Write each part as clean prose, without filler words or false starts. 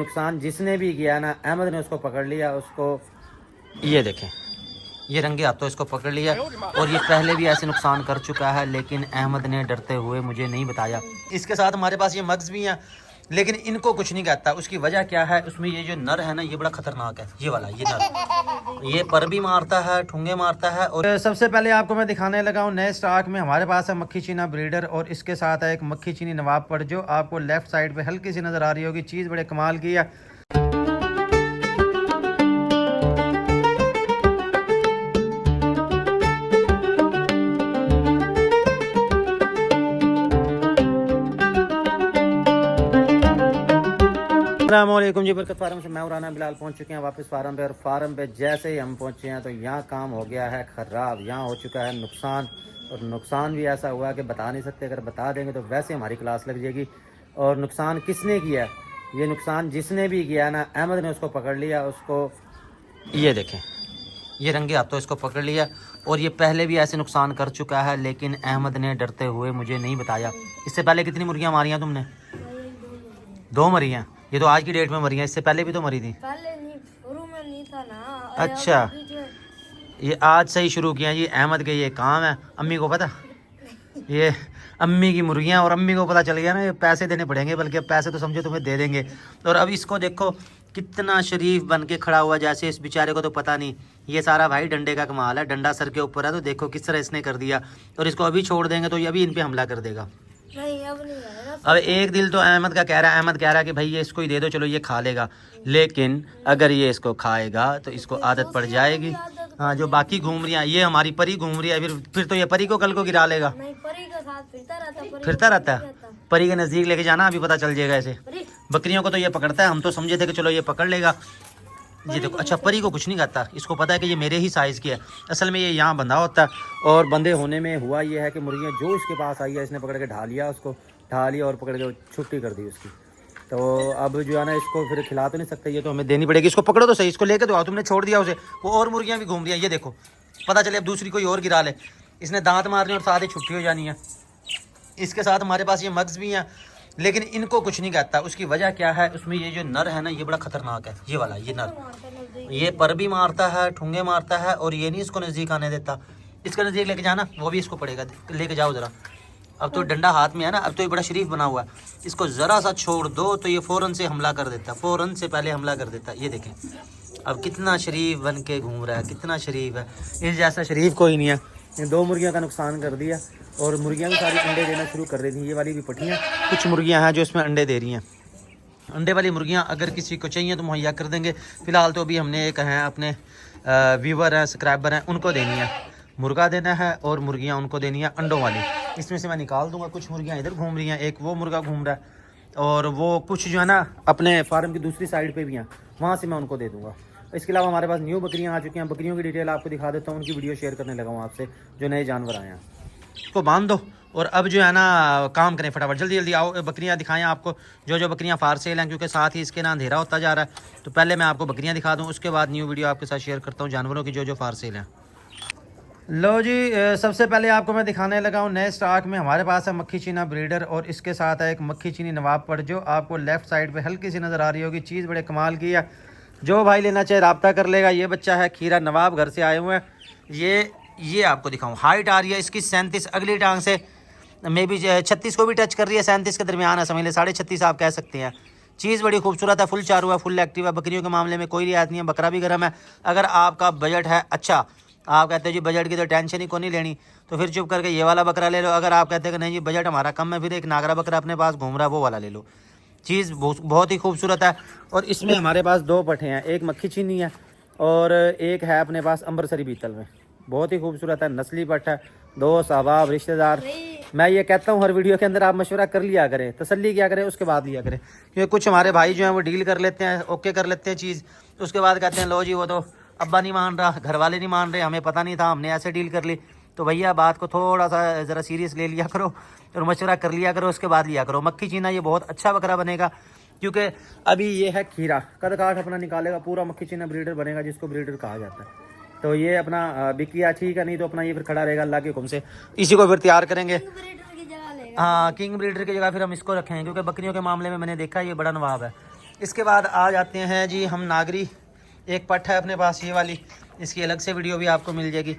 नुकसान जिसने भी किया ना, अहमद ने उसको पकड़ लिया। उसको ये देखें, ये रंगे हाथों इसको पकड़ लिया और ये पहले भी ऐसे नुकसान कर चुका है, लेकिन अहमद ने डरते हुए मुझे नहीं बताया। इसके साथ हमारे पास ये मग्स भी हैं, लेकिन इनको कुछ नहीं कहता। उसकी वजह क्या है, उसमें ये जो नर है ना, ये बड़ा खतरनाक है। ये वाला ये नर, ये पर भी मारता है, ठुंगे मारता है। और सबसे पहले आपको मैं दिखाने लगा हूँ नए स्टॉक में हमारे पास है मक्खी चीना ब्रीडर, और इसके साथ है एक मक्खी चीनी नवाब पर, जो आपको लेफ्ट साइड पे हल्की सी नज़र आ रही होगी। चीज़ बड़े कमाल की है। अस्सलामुअलैकुम जी, बरकत फार्म से मैं राना बिलाल पहुंच चुके हैं वापस फार्म पे। और फार्म पे जैसे ही हम पहुंचे हैं तो यहाँ काम हो गया है ख़राब। यहाँ हो चुका है नुकसान, और नुकसान भी ऐसा हुआ कि बता नहीं सकते। अगर बता देंगे तो वैसे हमारी क्लास लग जाएगी। और नुकसान किसने किया, ये नुकसान जिसने भी किया ना, अहमद ने उसको पकड़ लिया। उसको ये देखें, ये रंगे हाथों इसको पकड़ लिया और ये पहले भी ऐसे नुकसान कर चुका है, लेकिन अहमद ने डरते हुए मुझे नहीं बताया। इससे पहले कितनी मुर्गियाँ मारी हैं तुमने? 2 मरी हैं। ये तो आज की डेट में मरी हैं, इससे पहले भी तो मरी थी। पहले नहीं, शुरू में नहीं था ना। अच्छा, ये आज से ही शुरू किया। ये अहमद के ये काम है। अम्मी को पता, ये अम्मी की मुर्गियाँ, और अम्मी को पता चल गया ना, ये पैसे देने पड़ेंगे। बल्कि अब पैसे तो समझो तुम्हें दे देंगे। और अब इसको देखो कितना शरीफ बन के खड़ा हुआ, जैसे इस बेचारे को तो पता नहीं। ये सारा भाई डंडे का कमाल है, डंडा सर के ऊपर है। तो देखो किस तरह इसने कर दिया। और इसको अभी छोड़ देंगे तो ये अभी इन पे हमला कर देगा। नहीं, अब नहीं आएगा। अब एक दिल तो अहमद का कह रहा है, अहमद कह रहा है कि भाई ये इसको ही दे दो, चलो ये खा लेगा। लेकिन अगर ये इसको खाएगा तो इसको आदत पड़ जाएगी। हाँ, जो बाकी घूम रही है, ये हमारी परी घूम रही है, फिर तो ये परी को कल को गिरा लेगा। नहीं, परी के साथ फिरता रहता है। परी के नज़दीक लेके जाना, अभी पता चल जाएगा इसे। बकरियों को तो ये पकड़ता है, हम तो समझे थे कि चलो ये पकड़ लेगा। ये देखो, अच्छा परी को कुछ नहीं कहता। इसको पता है कि ये मेरे ही साइज़ की है। असल में ये यहाँ बंधा होता है। और बंधे होने में हुआ ये है कि मुर्गियाँ जो इसके पास आई है, इसने पकड़ के ढा लिया, उसको ढा लिया और पकड़ के छुट्टी कर दी उसकी। तो अब जो है ना, इसको फिर खिला तो नहीं सकते, ये तो हमें देनी पड़ेगी। इसको पकड़ो तो सही, इसको लेके तो आओ। तुमने छोड़ दिया उसे, वो और मुर्गियाँ भी घूम रही हैं। ये देखो, पता चले अब दूसरी कोई और गिरा ले। इसने दांत मारने और साथ ही छुट्टी हो जानी है। इसके साथ हमारे पास ये मग्स भी हैं, लेकिन इनको कुछ नहीं कहता। उसकी वजह क्या है, उसमें ये जो नर है ना, ये बड़ा खतरनाक है। ये वाला ये नर, ये पर भी मारता है, ठुंगे मारता है, और ये नहीं इसको नज़दीक आने देता। इसके नज़दीक लेके जाना, वो भी इसको पड़ेगा। लेके जाओ ज़रा। अब तो डंडा हाथ में है ना, अब तो ये बड़ा शरीफ बना हुआ है। इसको ज़रा सा छोड़ दो तो ये फ़ौरन से हमला कर देता है, फ़ौरन से पहले हमला कर देता है। ये देखें अब कितना शरीफ बन के घूम रहा है, कितना शरीफ है। इस जैसा शरीफ कोई नहीं है। ये 2 मुर्गियों का नुकसान कर दिया, और मुर्गियाँ भी सारी अंडे देना शुरू कर रही थी। ये वाली भी पट्टियाँ, कुछ मुर्गियाँ हैं जो इसमें अंडे दे रही हैं। अंडे वाली मुर्गियाँ अगर किसी को चाहिए तो मुहैया कर देंगे। फ़िलहाल तो अभी हमने एक हैं अपने व्यूवर हैं, सब्सक्राइबर हैं, उनको देनी है। मुर्गा देना है और मुर्गियाँ उनको देनी है अंडों वाली। इसमें से मैं निकाल दूंगा। कुछ मुर्गियाँ इधर घूम रही हैं, एक वो मुर्गा घूम रहा है, और वो कुछ जो है ना अपने फार्म की दूसरी साइड पे भी हैं, वहाँ से मैं उनको दे दूंगा। इसके अलावा हमारे पास न्यू बकरियाँ आ चुकी हैं। बकरियों की डिटेल आपको दिखा देता हूँ, उनकी वीडियो शेयर करने लगा हूँ आपसे, जो नए जानवर आए हैं। इसको बांध दो और अब जो है ना काम करें फटाफट, जल्दी जल्दी आओ। बकरियाँ दिखाएं आपको, जो बकरियाँ फार सेल हैं, क्योंकि साथ ही इसके ना अंधेरा होता जा रहा है। तो पहले मैं आपको बकरियाँ दिखा दूँ, उसके बाद न्यू वीडियो आपके साथ शेयर करता हूँ जानवरों की जो फार सेल हैं। लो जी, सबसे पहले आपको मैं दिखाने लगा हूँ नए स्टॉक में हमारे पास है मक्खी चीना ब्रीडर, और इसके साथ है एक मक्खी चीनी नवाब पर, जो आपको लेफ़्ट साइड पे हल्की सी नज़र आ रही होगी। चीज़ बड़े कमाल की है। जो भाई लेना चाहे रब्ता कर लेगा। ये बच्चा है खीरा नवाब, घर से आए हुए हैं। ये आपको दिखाऊँ, हाइट आ रही है इसकी 37, अगली टांग से मे भी 36 को भी टच कर रही है, 37 के दरमियान है, समझ ले 36.5 आप कह सकते हैं। चीज़ बड़ी खूबसूरत है, फुल चारू है, फुल एक्टिव है। बकरियों के मामले में कोई रियायत नहीं है, बकरा भी गर्म है। अगर आपका बजट है अच्छा, आप कहते हो जी बजट की तो टेंशन ही को नहीं लेनी, तो फिर चुप करके ये वाला बकरा ले लो। अगर आप कहते हैं कि नहीं जी बजट हमारा कम है, फिर एक नागरा बकरा अपने पास घूम रहा है, वो वाला ले लो। चीज़ बहुत ही खूबसूरत है। और इसमें हमारे पास 2 पट्ठे हैं, एक मक्खी चीनी है और एक है अपने पास अमृतसरी बीतल में। बहुत ही खूबसूरत है, नस्ली पट्ठ है। दोस्त अहबाब रिश्तेदार, मैं ये कहता हूँ हर वीडियो के अंदर आप मशवरा कर लिया करें, तसल्ली किया करें, उसके बाद लिया करें। क्योंकि कुछ हमारे भाई जो हैं वो डील कर लेते हैं, ओके कर लेते हैं चीज़, उसके बाद कहते हैं लो जी वो तो अब्बा नहीं मान रहा, घर वाले नहीं मान रहे, हमें पता नहीं था, हमने ऐसे डील कर ली। तो भैया बात को थोड़ा सा ज़रा सीरियस ले लिया करो और मशवरा कर लिया करो, उसके बाद लिया करो। मक्खी चीना ये बहुत अच्छा बकरा बनेगा, क्योंकि अभी ये है खीरा, कद काठ अपना निकालेगा, पूरा मक्खी चीना ब्रीडर बनेगा, जिसको ब्रीडर कहा जाता है। तो ये अपना बिक गया ठीक है, नहीं तो अपना ये फिर खड़ा रहेगा अल्लाह के हुक्म से। इसी को फिर तैयार करेंगे। हाँ, किंग ब्रीडर की जगह फिर हम इसको रखेंगे, क्योंकि बकरियों के मामले में मैंने देखा ये बड़ा नवाब है। इसके बाद आ जाते हैं जी हम नागरी। एक पट है अपने पास ये वाली, इसकी अलग से वीडियो भी आपको मिल जाएगी।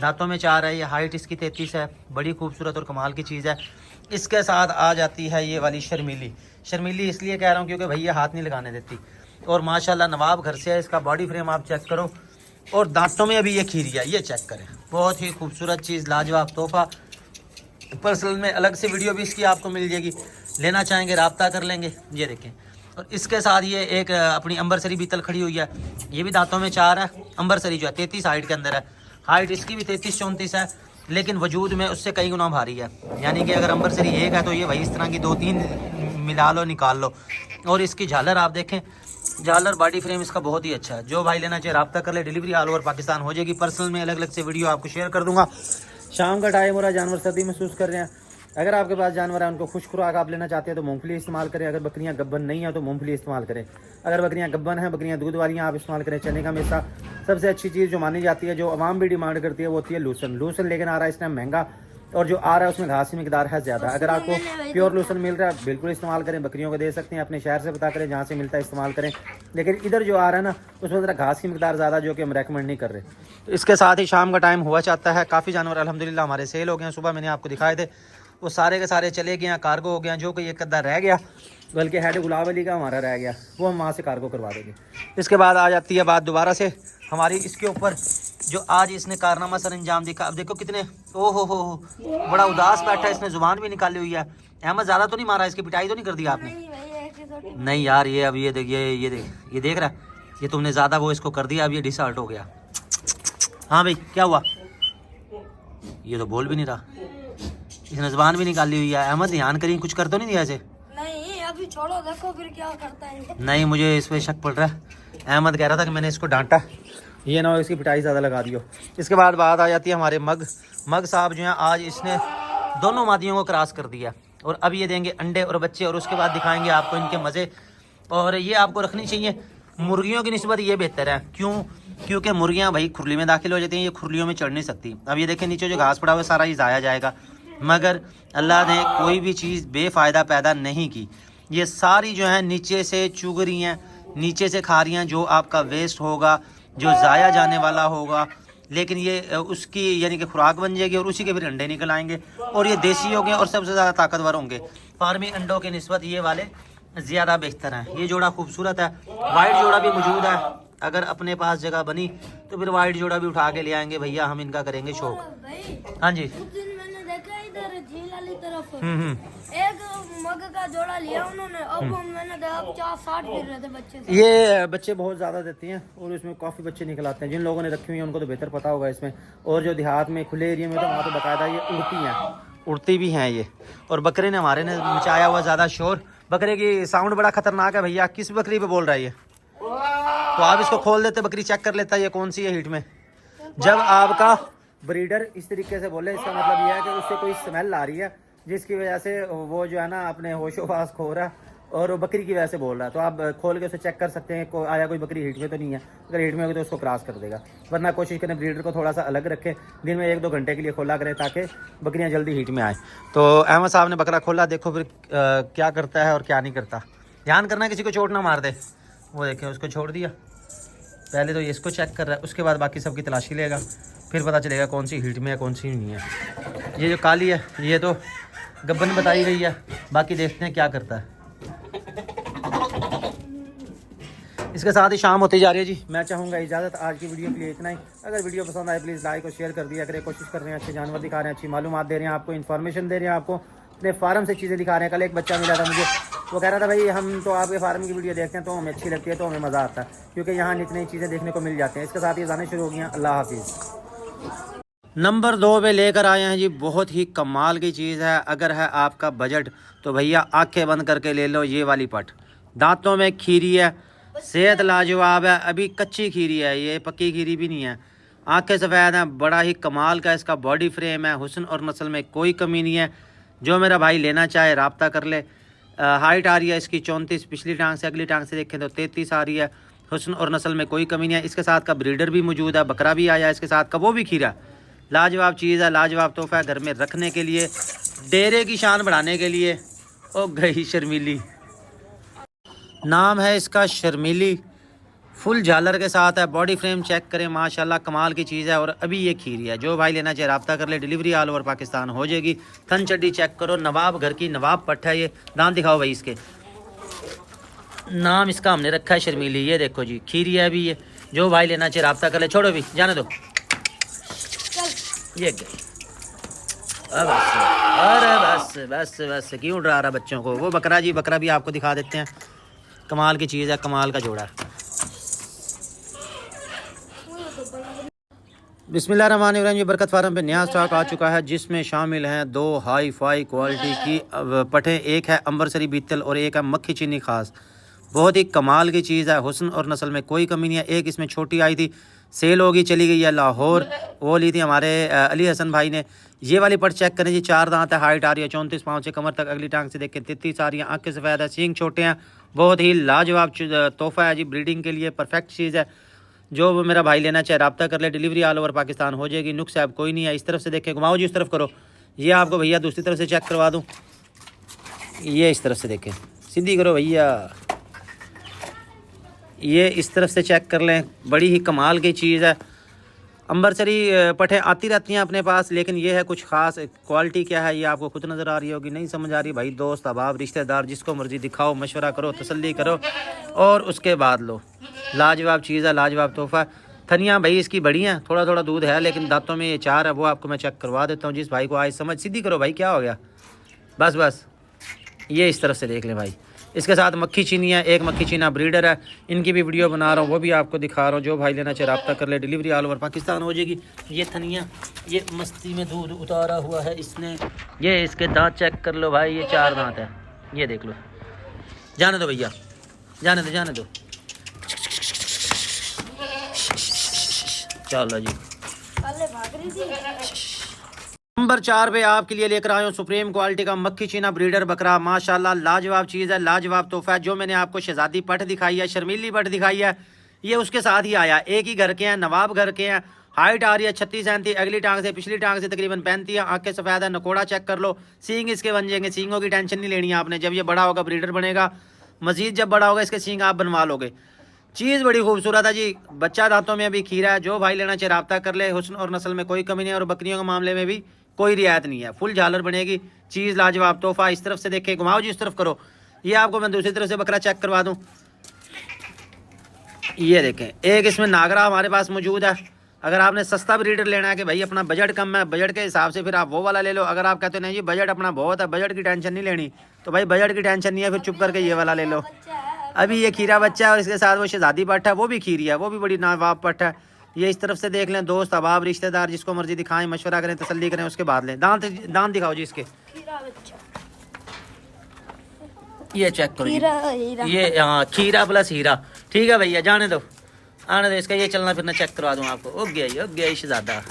दांतों में 4 है, ये हाइट इसकी 33 है, बड़ी खूबसूरत और कमाल की चीज़ है। इसके साथ आ जाती है ये वाली शर्मीली। शर्मीली इसलिए कह रहा हूँ क्योंकि भैया हाथ नहीं लगाने देती और माशाल्लाह नवाब घर से है। इसका बॉडी फ्रेम आप चेक करो और दांतों में अभी ये खीरी है, ये चेक करें। बहुत ही खूबसूरत चीज़, लाजवाब तोहफा। पर्सनल में अलग से वीडियो भी इसकी आपको मिल जाएगी, लेना चाहेंगे रब्ता कर लेंगे। ये देखें। और इसके साथ ये एक अपनी अंबरसरी बीतल खड़ी हुई है, ये भी दांतों में 4 है। अंबरसरी जो है 33 हाइट के अंदर है, हाइट इसकी भी 33-34 है, लेकिन वजूद में उससे कई गुना भारी है। यानी कि अगर अंबरसरी एक है तो ये भाई इस तरह की 2-3 मिला लो, निकाल लो। और इसकी झालर आप देखें, झालर बॉडी फ्रेम इसका बहुत ही अच्छा है। जो भाई लेना चाहिए रब्ता कर ले, डिलीवरी ऑल ओवर पाकिस्तान हो जाएगी। पर्सनल में अलग अलग से वीडियो आपको शेयर कर दूंगा। शाम का टाइम हो रहा है, जानवर सर्दी महसूस कर रहे हैं। अगर आपके पास जानवर है उनको खुश खुराक आप लेना चाहते हैं तो मूंगफली इस्तेमाल करें। अगर बकरियां गब्बन नहीं है तो मूंगफली इस्तेमाल करें। अगर बकरियां गब्बन हैं, बकरियां दूध वाली हैं, आप इस्तेमाल करें चने का मेसा। सबसे अच्छी चीज़ जो मानी जाती है, जो आवाम भी डिमांड करती है, वो होती है लूसन। लूसन लेकिन आ रहा है इस टाइम महंगा, और जो आ रहा है उसमें घास की मिकदार है ज़्यादा। अगर आपको प्योर लूसन मिल रहा है बिल्कुल इस्तेमाल करें, बकरियों को दे सकते हैं। अपने शहर से पता करें जहाँ से मिलता है इस्तेमाल करें। लेकिन इधर जो आ रहा है ना उसमें ज़रा घास की मिकदार ज़्यादा, जो कि हम रेकमेंड नहीं कर रहे। तो इसके साथ ही शाम का टाइम हुआ चाहता है। काफ़ी जानवर अल्हम्दुलिल्लाह हमारे सेल हो गए हैं। सुबह मैंने आपको दिखाए थे, वो सारे के सारे चले गए हैं, कार्गो हो गया। जो कि एक अद्धा रह गया, बल्कि हेड गुलाब अली का हमारा रह गया, वो हम वहाँ से कार्गो करवा देंगे। इसके बाद आ जाती है बात दोबारा से हमारी इसके ऊपर, जो आज इसने कारनामा सर अंजाम दिखा। अब देखो कितने हो बड़ा उदास बैठा है, इसने जुबान भी निकाली हुई है। अहमद ज़्यादा तो नहीं मारा, इसकी पिटाई तो नहीं कर दी आपने? नहीं यार, ये अब ये देख, ये देख रहा है, ये तुमने ज़्यादा वो इसको कर दिया, अब ये डिसऑर्ट हो गया। हाँ भाई क्या हुआ? ये तो बोल भी नहीं रहा, इसने जुबान भी निकाली हुई है। अहमद ध्यान करिए, कुछ कर तो नहीं दिया इसे? नहीं अभी छोड़ो, देखो फिर क्या करता है। नहीं, मुझे इस पर शक पड़ रहा है। अहमद कह रहा था कि मैंने इसको डांटा, ये ना हो इसकी पिटाई ज़्यादा लगा दियो। इसके बाद बात आ जाती है हमारे मग साहब जो हैं, आज इसने दोनों मादियों को क्रॉस कर दिया और अब ये देंगे अंडे और बच्चे, और उसके बाद दिखाएंगे आपको इनके मज़े। और ये आपको रखनी चाहिए मुर्गियों की निस्बत, ये बेहतर है। क्यों? क्योंकि मुर्गियाँ भाई खुरली में दाखिल हो जाती हैं, ये खुरलियों में चढ़ नहीं सकती। अब ये देखें नीचे जो घास पड़ा हुआ है सारा ये ज़ाया जाएगा, मगर अल्लाह ने कोई भी चीज़ बेफ़ायदा पैदा नहीं की। ये सारी जो है नीचे से चुग रही हैं, नीचे से खा रही हैं, जो आपका वेस्ट होगा, जो ज़ाया जाने वाला होगा, लेकिन ये उसकी यानी कि खुराक बन जाएगी और उसी के फिर अंडे निकल आएंगे और ये देसी होंगे और सबसे ज़्यादा ताकतवर होंगे। फार्मी अंडों के निस्बत ये वाले ज़्यादा बेहतर हैं। ये जोड़ा खूबसूरत है, वाइट जोड़ा भी मौजूद है। अगर अपने पास जगह बनी तो फिर वाइट जोड़ा भी उठा के ले आएंगे भैया, हम इनका करेंगे शौक। हाँ जी, उस दिन मैंने देखा इधर झील वाली तरफ एक मग का जोड़ा लिया उन्होंने, अब मैंने देखा 50-60 फिर रहे थे बच्चे से। ये बच्चे बहुत ज़्यादा देती हैं और इसमें काफ़ी बच्चे निकल आते हैं। जिन लोगों ने रखी हुई हैं उनको तो बेहतर पता होगा इसमें। और जो देहात में खुले एरिया में तो वहाँ तो बाकायदा ये उड़ती हैं, उड़ती भी हैं ये। और बकरे ने हमारे ने मचाया हुआ ज़्यादा शोर। बकरे की साउंड बड़ा खतरनाक है भैया। किस बकरी पे बोल रहा है ये? तो आप इसको खोल देते, बकरी चेक कर लेता है ये कौन सी है हीट में। जब आपका ब्रीडर इस तरीके से बोले, इसका मतलब यह है कि उससे कोई स्मेल आ रही है जिसकी वजह से वो जो है ना अपने होशोवास खो रहा है और वो बकरी की वजह से बोल रहा है। तो आप खोल के उसे चेक कर सकते हैं आया कोई बकरी हीट में तो नहीं है। अगर हीट में होगी तो उसको क्रॉस कर देगा, वरना कोशिश करें ब्रीडर को थोड़ा सा अलग रखें, दिन में 1-2 घंटे के लिए खोला करें ताकि बकरियां जल्दी हीट में आए। तो अहमद साहब ने बकरा खोला, देखो फिर क्या करता है और क्या नहीं करता। ध्यान करना किसी को चोट ना मार दे। वो देखें उसको छोड़ दिया, पहले तो ये इसको चेक कर रहा है, उसके बाद बाकी सबकी तलाशी लेगा, फिर पता चलेगा कौन सी हीट में है कौन सी नहीं है। ये जो काली है ये तो गब्बन बताई गई है, बाकी देखते हैं क्या करता है। इसके साथ ही शाम होती जा रही है जी। मैं चाहूँगा इजाज़त आज की वीडियो के लिए इतना ही। अगर वीडियो पसंद आए प्लीज़ लाइक और शेयर कर दिया करें। कोशिश कर रहे हैं अच्छे जानवर दिखा रहे हैं, अच्छी मालूमात दे रहे हैं, आपको इन्फॉर्मेशन दे रहे हैं, आपको अपने फार्म से चीज़ें दिखा रहे हैं। कल एक बच्चा मिला था मुझे, वो कह रहा था भाई हम तो आपके फार्म की वीडियो देखते हैं तो हमें अच्छी लगती है, तो हमें मज़ा आता है क्योंकि यहाँ नई नई चीज़ें देखने को मिल जाती हैं। इसके साथ ये जाने शुरू हो गई हैं। अल्लाह हाफिज़। नंबर 2 पे लेकर आए हैं जी, बहुत ही कमाल की चीज़ है। अगर है आपका बजट तो भैया आंखें बंद करके ले लो ये वाली पट। दांतों में खीरी है, सेहत लाजवाब है, अभी कच्ची खीरी है, ये पक्की खीरी भी नहीं है। आंखें सफ़ेद हैं, बड़ा ही कमाल का इसका बॉडी फ्रेम है, हुस्न और नस्ल में कोई कमी नहीं है। जो मेरा भाई लेना चाहे रब्ता कर ले। हाइट आ रही है इसकी 34, पिछली टांग से अगली टांग से देखें तो 33 आ रही है। हुस्न और नस्ल में कोई कमी नहीं है। इसके साथ का ब्रीडर भी मौजूद है, बकरा भी आया है इसके साथ का, वो भी खीरा। लाजवाब चीज़ है, लाजवाब तोहफा है घर में रखने के लिए, डेरे की शान बढ़ाने के लिए। ओ गई शर्मीली। नाम है इसका शर्मीली, फुल झालर के साथ है। बॉडी फ्रेम चेक करें, माशाल्लाह कमाल की चीज़ है। और अभी ये खीरी है, जो भाई लेना चाहे रब्ता कर ले, डिलीवरी ऑल ओवर पाकिस्तान हो जाएगी। थन चड्डी चेक करो, नवाब घर की नवाब पट्ट है ये। दांत दिखाओ भाई इसके। नाम इसका हमने रखा है शर्मीली। ये देखो जी खीरी है अभी ये, जो भाई लेना चाहे रब्ता कर ले। छोड़ो भी, जाने दो। ये गई। बस, अरे बस बस बस, क्यों डरा रहा बच्चों को। वो बकरा जी, बकरा भी आपको दिखा देते हैं। कमाल की चीज़ है, कमाल का जोड़ा है। बिस्मिल्लाहिर्रहमानिर्रहीम। ये बरकत फार्म पे नया स्टॉक आ चुका है, जिसमें शामिल हैं 2 हाई फाई क्वालिटी की पठें। एक है अंबरसरी बीतल और एक है मक्खी चीनी खास। बहुत ही कमाल की चीज़ है, हुस्न और नस्ल में कोई कमी नहीं है। एक इसमें छोटी आई थी, सेल होगी, चली गई है लाहौर। वो ली थी हमारे अली हसन भाई ने। ये वाली पट चेक करें जी, 4 दांत है, हाइट आ रही है 34 पाँव से कमर तक। अगली टांग से देखें 33 आ रही है, आँखें सफ़ेद है, सींग छोटे हैं। बहुत ही लाजवाब तोहफ़ा है जी, ब्रीडिंग के लिए परफेक्ट चीज़ है। जो वो मेरा भाई लेना चाहे रब्ता कर ले, डिलीवरी ऑल ओवर पाकिस्तान हो जाएगी। नुक्स ऐप कोई नहीं है। इस तरफ से देखें, घुमाओ जी, इस तरफ करो। ये आपको भैया दूसरी तरफ से चेक करवा दूँ। ये इस तरफ से देखें, सीधी करो भैया। ये इस तरफ से चेक कर लें, बड़ी ही कमाल की चीज़ है। अंबरसरी पठें आती रहती हैं अपने पास, लेकिन ये है कुछ ख़ास। क्वालिटी क्या है ये आपको खुद नज़र आ रही होगी। नहीं समझ आ रही भाई, दोस्त अहबाब रिश्तेदार जिसको मर्ज़ी दिखाओ, मशवरा करो, तसल्ली करो और उसके बाद लो। लाजवाब चीज़ है, लाजवाब तोहफ़ा। थनियाँ भाई इसकी बड़ी हैं, थोड़ा थोड़ा दूध है, लेकिन दांतों में ये 4 है। वो आपको मैं चेक करवा देता हूँ। जिस भाई को आज समझ, सीधी करो भाई, क्या हो गया। बस बस, ये इस तरफ से देख लें भाई। इसके साथ मक्खी चीनी है, एक मक्खी चीना ब्रीडर है। इनकी भी वीडियो बना रहा हूँ, वो भी आपको दिखा रहा हूँ। जो भाई लेना चाहे रब्ता कर ले, डिलीवरी ऑल ओवर पाकिस्तान हो जाएगी। ये थनिया, ये मस्ती में दूध उतारा हुआ है इसने। ये इसके दांत चेक कर लो भाई, ये 4 दांत है। ये देख लो, जाने दो भैया, जाने दो, जाने दो। चलो जी, नंबर 4 पे आपके लिए लेकर आया हूँ सुप्रीम क्वालिटी का मक्खी चीना ब्रीडर बकरा। माशाल्लाह लाजवाब चीज़ है, लाजवाब तोहफा है। जो मैंने आपको शहजादी पट दिखाई है, शर्मीली पट दिखाई है, ये उसके साथ ही आया। एक ही घर के हैं, नवाब घर के हैं। हाइट आ रही है 36-37, अगली टांग से पिछली टांग से तकरीबन 35 है। आंखें सफ़ेद है, नकोड़ा चेक कर लो। सींग इसके बन जाएंगे, सींगों की टेंशन नहीं लेनी है आपने। जब ये बड़ा होगा ब्रीडर बनेगा, मजीद जब बड़ा होगा इसके सींग आप बनवा लोगे। चीज़ बड़ी खूबसूरत है जी। बच्चा दांतों में अभी खीरा है। जो भाई लेना चाहे रब्ता कर ले। हुस्न और नस्ल में कोई कमी नहीं है और बकरियों के मामले में भी कोई रियायत नहीं है। फुल झालर बनेगी, चीज़ लाजवाब तोहफा। इस तरफ से देखें, घुमाओ जी, इस तरफ करो। ये आपको मैं दूसरी तरफ से बकरा चेक करवा दूं। ये देखें, एक इसमें नागरा हमारे पास मौजूद है। अगर आपने सस्ता ब्रीडर लेना है कि भाई अपना बजट कम है, बजट के हिसाब से फिर आप वो वाला ले लो। अगर आप कहते हो नहीं जी बजट अपना बहुत है, बजट की टेंशन नहीं लेनी, तो भाई बजट की टेंशन नहीं है, फिर चुप करके ये वाला ले लो। अभी ये खीरा बच्चा है और इसके साथ वो शहजादी पट्ट है, वो भी खीरी है, वो भी बड़ी नावाब पट्ट है। ये इस तरफ से देख लें, दोस्त अहबाब रिश्तेदार जिसको मर्जी दिखाएं, मशवरा करें, तसल्ली करें, उसके बाद लें। दांत दांत दिखाओ जी इसके। ये चेक करो जी। ये हाँ, खीरा प्लस हीरा। ठीक है भैया, जाने दो, आने दो इसका। ये चलना फिरना चेक करवा दूँ आपको। हो गया शहजादा।